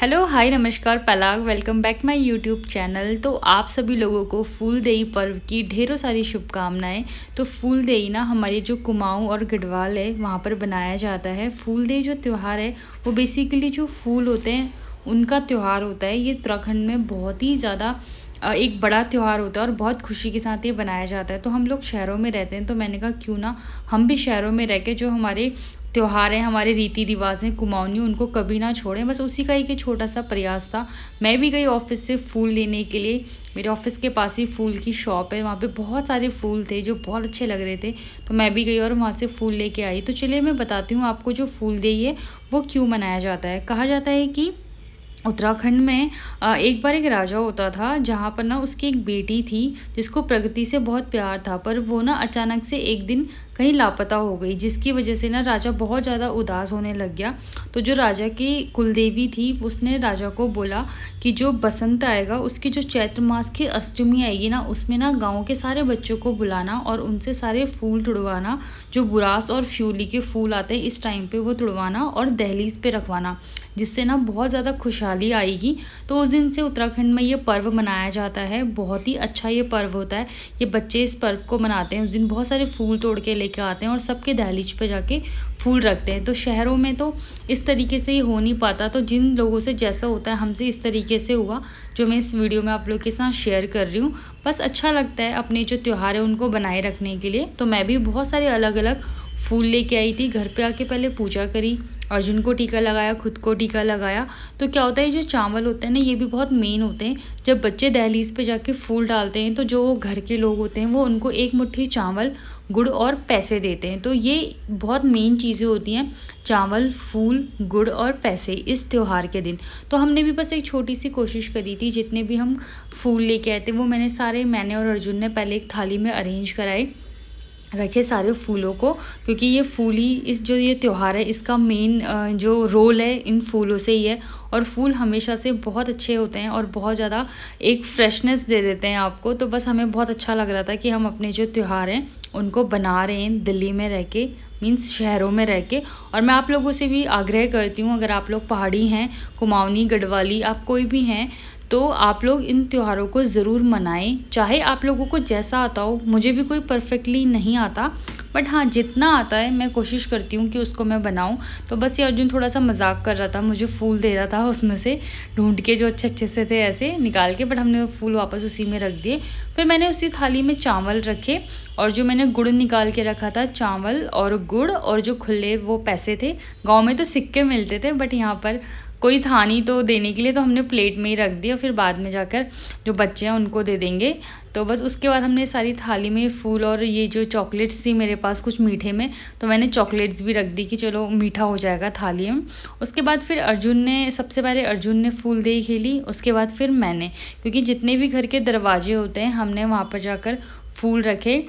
Hello hi नमस्कार Parag, welcome back my YouTube channel. तो आप सभी लोगों को फूलदेई पर्व की ढेरों सारी शुभकामनाएं। तो फूलदेई ना हमारे जो कुमाऊं और गढ़वाल है वहाँ पर बनाया जाता है। फूलदेई जो त्यौहार है वो बेसिकली जो फूल होते हैं उनका त्यौहार होता है। ये उत्तराखंड में बहुत ही ज़्यादा एक बड़ा त्यौहार होता है और बहुत खुशी के साथ ये बनाया जाता है। तो हम लोग शहरों में रहते हैं तो मैंने कहा क्यों ना हम भी शहरों में रह के जो हमारे त्योहार हैं, हमारे रीति रिवाज हैं, कुमाऊनी, उनको कभी ना छोड़ें। बस उसी का एक छोटा सा प्रयास था। मैं भी गई ऑफिस से फूल लेने के लिए। मेरे ऑफिस के पास ही फूल की शॉप है, वहाँ पे बहुत सारे फूल थे जो बहुत अच्छे लग रहे थे। तो मैं भी गई और वहाँ से फूल लेके आई। तो चलिए मैं बताती हूँ आपको जो फूलदेई है वो क्यों मनाया जाता है। कहा जाता है कि उत्तराखंड में एक बार एक राजा होता था जहाँ पर ना उसकी एक बेटी थी जिसको प्रकृति से बहुत प्यार था, पर वो ना अचानक से एक दिन कहीं लापता हो गई, जिसकी वजह से ना राजा बहुत ज़्यादा उदास होने लग गया। तो जो राजा की कुलदेवी थी उसने राजा को बोला कि जो बसंत आएगा उसकी जो चैत्र मास की अष्टमी आएगी ना उसमें ना गाँव के सारे बच्चों को बुलाना और उनसे सारे फूल तुड़वाना। जो बुरास और फ्यूली के फूल आते हैं इस टाइम पे वो तुड़वाना और दहलीज पे रखवाना, जिससे ना बहुत ज़्यादा खुशहाली आएगी। तो उस दिन से उत्तराखंड में ये पर्व मनाया जाता है। बहुत ही अच्छा ये पर्व होता है। ये बच्चे इस पर्व को मनाते हैं। उस दिन बहुत सारे फूल तोड़ के लेके आते हैं और सबके दहलीज पे जाके फूल रखते हैं। तो शहरों में तो इस तरीके से ये हो नहीं पाता। तो जिन लोगों से जैसा होता है हमसे इस तरीके से हुआ जो मैं इस वीडियो में आप लोग के साथ शेयर कर रही हूँ। बस अच्छा लगता है अपने जो त्यौहार है उनको बनाए रखने के लिए। तो मैं भी बहुत सारे अलग अलग फूल लेके आई थी। घर पे आके पहले पूजा करी, अर्जुन को टीका लगाया, खुद को टीका लगाया। तो क्या होता है जो चावल होते हैं ना ये भी बहुत मेन होते हैं। जब बच्चे दहलीज पे जाके फूल डालते हैं तो जो घर के लोग होते हैं वो उनको एक मुट्ठी चावल, गुड़ और पैसे देते हैं। तो ये बहुत मेन चीज़ें होती हैं, चावल, फूल, गुड़ और पैसे इस त्यौहार के दिन। तो हमने भी बस एक छोटी सी कोशिश करी थी। जितने भी हम फूल लेके आए थे वो मैंने और अर्जुन ने पहले एक थाली में अरेंज कराए, रखे सारे फूलों को, क्योंकि ये फूल ही इस जो ये त्यौहार है इसका मेन जो रोल है इन फूलों से ही है। और फूल हमेशा से बहुत अच्छे होते हैं और बहुत ज़्यादा एक फ्रेशनेस दे देते हैं आपको। तो बस हमें बहुत अच्छा लग रहा था कि हम अपने जो त्यौहार हैं उनको बना रहे हैं दिल्ली में रह के, मीन्स शहरों में रह के। और मैं आप लोगों से भी आग्रह करती हूँ, अगर आप लोग पहाड़ी हैं, कुमाऊनी, गढ़वाली, आप कोई भी हैं तो आप लोग इन त्योहारों को ज़रूर मनाएं। चाहे आप लोगों को जैसा आता हो, मुझे भी कोई परफेक्टली नहीं आता, बट हाँ जितना आता है मैं कोशिश करती हूँ कि उसको मैं बनाऊँ। तो बस ये अर्जुन थोड़ा सा मजाक कर रहा था, मुझे फूल दे रहा था उसमें से ढूंढ के जो अच्छे अच्छे से थे ऐसे निकाल के, बट हमने वो फूल वापस उसी में रख दिए। फिर मैंने उसी थाली में चावल रखे और जो मैंने गुड़ निकाल के रखा था, चावल और गुड़ और जो खुले वो पैसे थे। गाँव में तो सिक्के मिलते थे बट यहाँ पर कोई था नहीं तो देने के लिए, तो हमने प्लेट में ही रख दिया। फिर बाद में जाकर जो बच्चे हैं उनको दे देंगे। तो बस उसके बाद हमने सारी थाली में फूल और ये जो चॉकलेट्स थी मेरे पास कुछ मीठे में, तो मैंने चॉकलेट्स भी रख दी कि चलो मीठा हो जाएगा थाली में। उसके बाद फिर सबसे पहले अर्जुन ने फूलदेई खेली, उसके बाद फिर मैंने, क्योंकि जितने भी घर के दरवाजे होते हैं हमने वहाँ पर जाकर फूल रखे।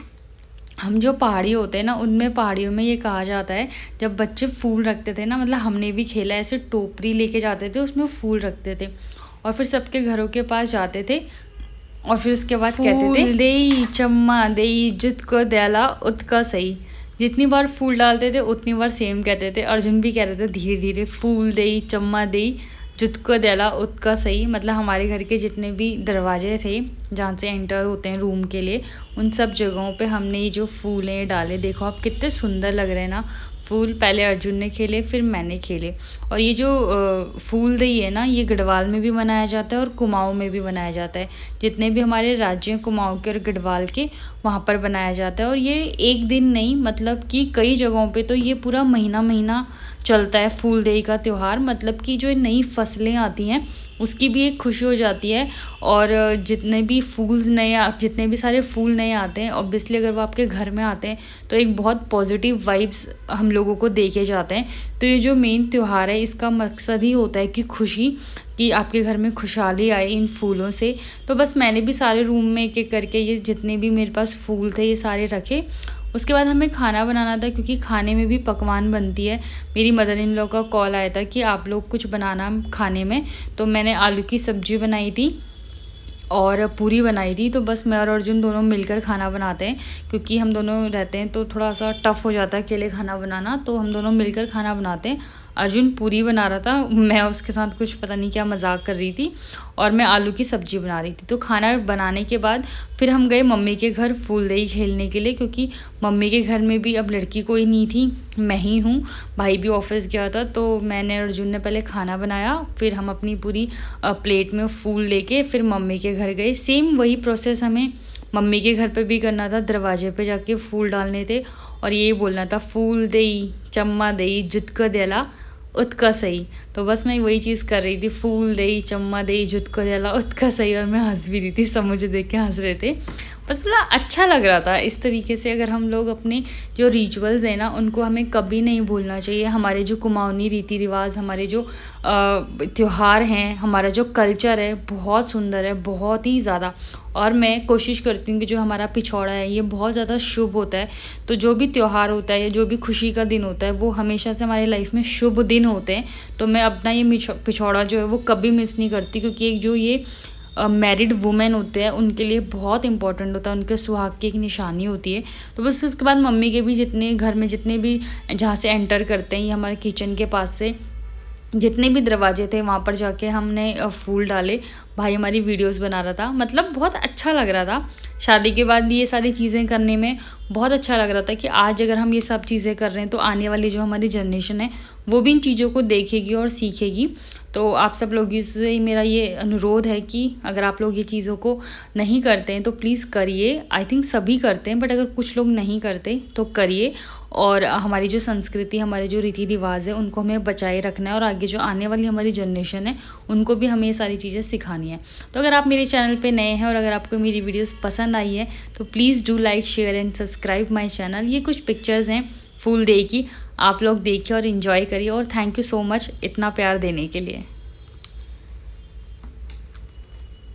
हम जो पहाड़ी होते हैं ना उनमें, पहाड़ियों में ये कहा जाता है जब बच्चे फूल रखते थे ना, मतलब हमने भी खेला, ऐसे टोपरी लेके जाते थे उसमें फूल रखते थे और फिर सबके घरों के पास जाते थे और फिर उसके बाद कहते थे फूल देई चम्मा देई जुत को दयाला उतका सही। जितनी बार फूल डालते थे उतनी बार सेम कहते थे। अर्जुन भी कह रहे थे धीरे धीरे, फूल देई चम्मा देई जुतको दयाला उतका सही। मतलब हमारे घर के जितने भी दरवाजे थे जहाँ से एंटर होते हैं रूम के लिए, उन सब जगहों पे हमने ये जो फूल हैं डाले। देखो आप कितने सुंदर लग रहे हैं ना फूल। पहले अर्जुन ने खेले फिर मैंने खेले। और ये जो फूलदेई है ना ये गढ़वाल में भी मनाया जाता है और कुमाऊं में भी मनाया जाता है। जितने भी हमारे राज्य हैं कुमाऊं के और गढ़वाल के, वहाँ पर बनाया जाता है। और ये एक दिन नहीं, मतलब कि कई जगहों पे तो ये पूरा महीना महीना चलता है फूलदेई का त्यौहार। मतलब कि जो नई फसलें आती हैं उसकी भी एक खुशी हो जाती है। और जितने भी सारे फूल नए आते हैं, ऑब्वियसली अगर वो आपके घर में आते हैं तो एक बहुत पॉजिटिव वाइब्स हम लोगों को देके जाते हैं। तो ये जो मेन त्यौहार है इसका मकसद ही होता है कि खुशी, कि आपके घर में खुशहाली आए इन फूलों से। तो बस मैंने भी सारे रूम में एक एक करके ये जितने भी मेरे पास फूल थे ये सारे रखे। उसके बाद हमें खाना बनाना था, क्योंकि खाने में भी पकवान बनती है। मेरी मदर इन लॉ का कॉल आया था कि आप लोग कुछ बनाना खाने में, तो मैंने आलू की सब्जी बनाई थी और पूरी बनाई थी। तो बस मैं और अर्जुन दोनों मिलकर खाना बनाते हैं, क्योंकि हम दोनों रहते हैं तो थोड़ा सा टफ़ हो जाता है अकेले खाना बनाना, तो हम दोनों मिलकर खाना बनाते हैं। अर्जुन पूरी बना रहा था, मैं उसके साथ कुछ पता नहीं क्या मजाक कर रही थी और मैं आलू की सब्ज़ी बना रही थी। तो खाना बनाने के बाद फिर हम गए मम्मी के घर फूलदेई खेलने के लिए, क्योंकि मम्मी के घर में भी अब लड़की कोई नहीं थी, मैं ही हूँ, भाई भी ऑफिस गया था। तो मैंने अर्जुन ने पहले खाना बनाया, फिर हम अपनी पूरी प्लेट में फूल लेके फिर मम्मी के घर गए। सेम वही प्रोसेस हमें मम्मी के घर पे भी करना था, दरवाजे पे जाके फूल डालने थे और ये बोलना था फूल देई चम्मा देई जुतक देला उत्का सही। तो बस मैं वही चीज़ कर रही थी, फूल देई चम्मा देई जुतक देला उत्का सही, और मैं हंस भी रही थी, सब मुझे देख के हंस रहे थे। बस मतलब अच्छा लग रहा था। इस तरीके से अगर हम लोग अपने जो रिचुअल्स हैं ना उनको हमें कभी नहीं भूलना चाहिए। हमारे जो कुमाऊनी रीति रिवाज, हमारे जो त्यौहार हैं, हमारा जो कल्चर है बहुत सुंदर है, बहुत ही ज़्यादा। और मैं कोशिश करती हूँ कि जो हमारा पिछौड़ा है ये बहुत ज़्यादा शुभ होता है। तो जो भी त्यौहार होता है या जो भी खुशी का दिन होता है वो हमेशा से हमारी लाइफ में शुभ दिन होते हैं। तो मैं अपना ये पिछौड़ा जो है वो कभी मिस नहीं करती, क्योंकि एक जो ये मैरिड वुमेन होते हैं उनके लिए बहुत इंपॉर्टेंट होता है, उनके सुहाग की एक निशानी होती है। तो बस उसके बाद मम्मी के भी जितने घर में जितने भी जहाँ से एंटर करते हैं, ये हमारे किचन के पास से जितने भी दरवाजे थे वहाँ पर जाके हमने फूल डाले। भाई हमारी वीडियोस बना रहा था, मतलब बहुत अच्छा लग रहा था। शादी के बाद ये सारी चीज़ें करने में बहुत अच्छा लग रहा था कि आज अगर हम ये सब चीज़ें कर रहे हैं तो आने वाली जो हमारी जनरेशन है वो भी इन चीज़ों को देखेगी और सीखेगी। तो आप सब लोगों से मेरा ये अनुरोध है कि अगर आप लोग ये चीज़ों को नहीं करते हैं तो प्लीज़ करिए। आई थिंक सभी करते हैं, बट अगर कुछ लोग नहीं करते तो करिए। और हमारी जो संस्कृति, हमारे जो रीति रिवाज है उनको हमें बचाए रखना है और आगे जो आने वाली हमारी जनरेशन है उनको भी हमें ये सारी चीज़ें सिखानी है। तो अगर आप मेरे चैनल पे नए हैं और अगर आपको मेरी वीडियोस पसंद आई है तो please do like share and subscribe my channel. ये कुछ पिक्चर्स हैं फूल डे की, आप लोग देखिए और इन्जॉय करिए। और थैंक यू सो मच इतना प्यार देने के लिए।